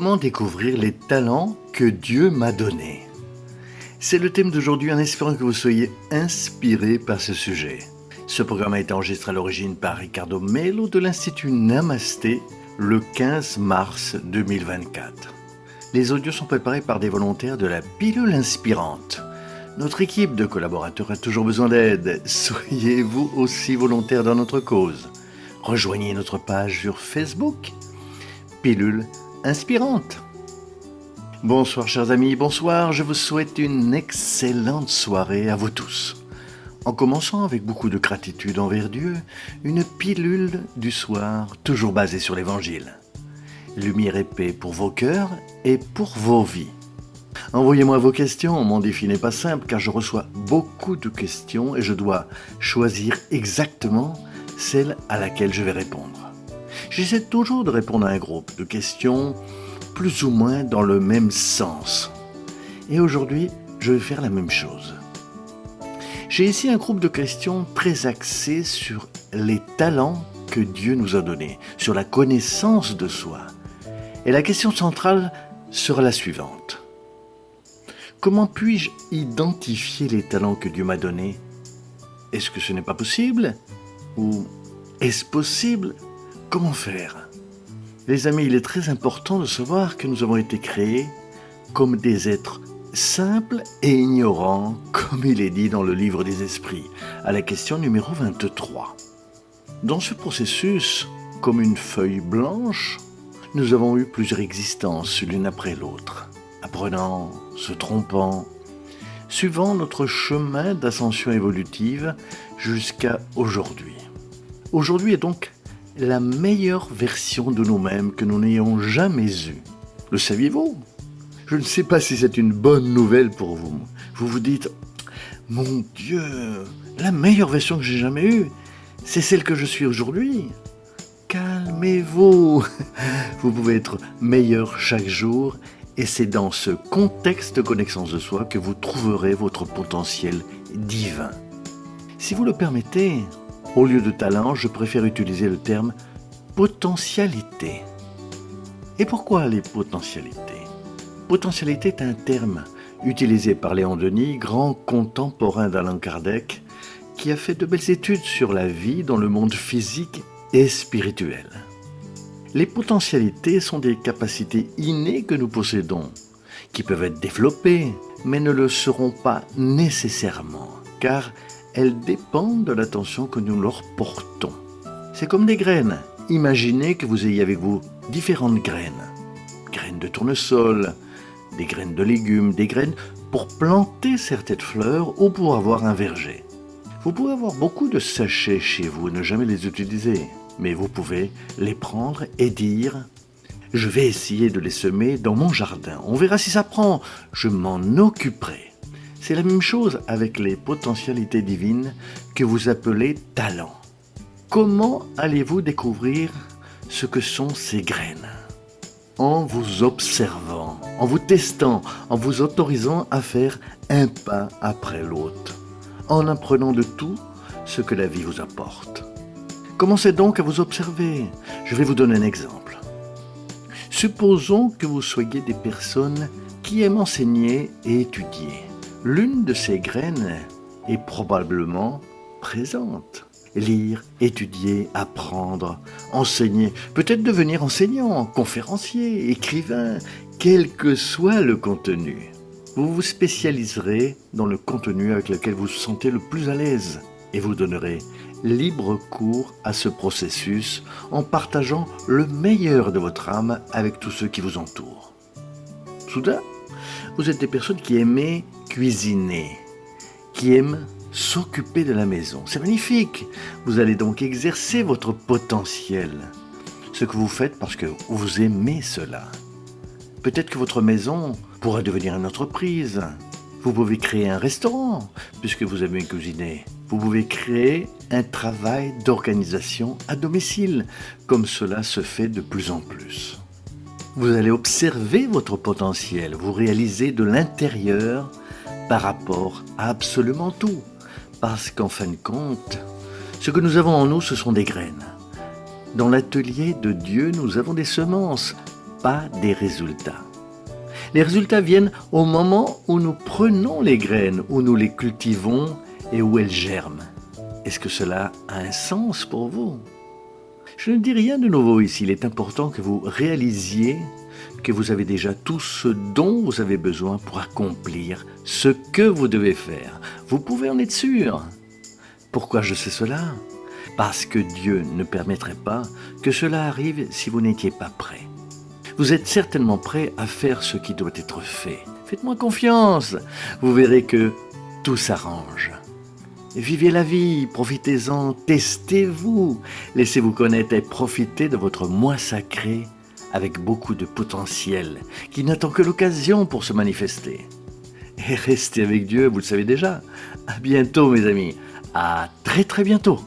Comment découvrir les talents que Dieu m'a donnés? C'est le thème d'aujourd'hui en espérant que vous soyez inspirés par ce sujet. Ce programme a été enregistré à l'origine par Ricardo Melo de l'Institut Namasté le 15 mars 2024. Les audios sont préparés par des volontaires de la Pilule Inspirante. Notre équipe de collaborateurs a toujours besoin d'aide. Soyez vous aussi volontaires dans notre cause. Rejoignez notre page sur Facebook, Pilule Inspirante. Bonsoir chers amis, bonsoir, je vous souhaite une excellente soirée à vous tous. En commençant avec beaucoup de gratitude envers Dieu, une pilule du soir toujours basée sur l'Évangile. Lumière et paix pour vos cœurs et pour vos vies. Envoyez-moi vos questions, mon défi n'est pas simple car je reçois beaucoup de questions et je dois choisir exactement celle à laquelle je vais répondre. J'essaie toujours de répondre à un groupe de questions plus ou moins dans le même sens. Et aujourd'hui, je vais faire la même chose. J'ai ici un groupe de questions très axé sur les talents que Dieu nous a donnés, sur la connaissance de soi. Et la question centrale sera la suivante. Comment puis-je identifier les talents que Dieu m'a donnés? Est-ce que ce n'est pas possible? Ou est-ce possible? Comment faire? Les amis, il est très important de savoir que nous avons été créés comme des êtres simples et ignorants, comme il est dit dans le livre des esprits, à la question numéro 23. Dans ce processus, comme une feuille blanche, nous avons eu plusieurs existences l'une après l'autre, apprenant, se trompant, suivant notre chemin d'ascension évolutive jusqu'à aujourd'hui. Aujourd'hui est donc la meilleure version de nous-mêmes que nous n'ayons jamais eue. Le saviez-vous? Je ne sais pas si c'est une bonne nouvelle pour vous. Vous vous dites, mon Dieu, la meilleure version que j'ai jamais eue, c'est celle que je suis aujourd'hui. Calmez-vous. Vous pouvez être meilleur chaque jour et c'est dans ce contexte de connaissance de soi que vous trouverez votre potentiel divin. Si vous le permettez, au lieu de talent, je préfère utiliser le terme potentialité. Et pourquoi les potentialités? Potentialité est un terme utilisé par Léon Denis, grand contemporain d'Allan Kardec, qui a fait de belles études sur la vie dans le monde physique et spirituel. Les potentialités sont des capacités innées que nous possédons, qui peuvent être développées, mais ne le seront pas nécessairement, car elles dépendent de l'attention que nous leur portons. C'est comme des graines. Imaginez que vous ayez avec vous différentes graines. Graines de tournesol, des graines de légumes, des graines pour planter certaines fleurs ou pour avoir un verger. Vous pouvez avoir beaucoup de sachets chez vous et ne jamais les utiliser, mais vous pouvez les prendre et dire « Je vais essayer de les semer dans mon jardin. On verra si ça prend. Je m'en occuperai. » C'est la même chose avec les potentialités divines que vous appelez talents. Comment allez-vous découvrir ce que sont ces graines? En vous observant, en vous testant, en vous autorisant à faire un pas après l'autre, en apprenant de tout ce que la vie vous apporte. Commencez donc à vous observer. Je vais vous donner un exemple. Supposons que vous soyez des personnes qui aiment enseigner et étudier. L'une de ces graines est probablement présente. Lire, étudier, apprendre, enseigner, peut-être devenir enseignant, conférencier, écrivain, quel que soit le contenu. Vous vous spécialiserez dans le contenu avec lequel vous vous sentez le plus à l'aise et vous donnerez libre cours à ce processus en partageant le meilleur de votre âme avec tous ceux qui vous entourent. Soudain, vous êtes des personnes qui aiment cuisiner, qui aiment s'occuper de la maison. C'est magnifique. Vous allez donc exercer votre potentiel. Ce que vous faites parce que vous aimez cela. Peut-être que votre maison pourra devenir une entreprise. Vous pouvez créer un restaurant puisque vous aimez cuisiner. Vous pouvez créer un travail d'organisation à domicile comme cela se fait de plus en plus. Vous allez observer votre potentiel, vous réaliser de l'intérieur par rapport à absolument tout. Parce qu'en fin de compte, ce que nous avons en nous, ce sont des graines. Dans l'atelier de Dieu, nous avons des semences pas des résultats. Les résultats viennent au moment où nous prenons les graines, où nous les cultivons et où elles germent. Est-ce que cela a un sens pour vous? Je ne dis rien de nouveau ici, il est important que vous réalisiez que vous avez déjà tout ce dont vous avez besoin pour accomplir ce que vous devez faire. Vous pouvez en être sûr. Pourquoi je sais cela? Parce que Dieu ne permettrait pas que cela arrive si vous n'étiez pas prêt. Vous êtes certainement prêt à faire ce qui doit être fait. Faites-moi confiance, vous verrez que tout s'arrange. Vivez la vie, profitez-en, testez-vous, laissez-vous connaître et profitez de votre moi sacré avec beaucoup de potentiel qui n'attend que l'occasion pour se manifester. Et restez avec Dieu, vous le savez déjà. À bientôt mes amis, à très très bientôt.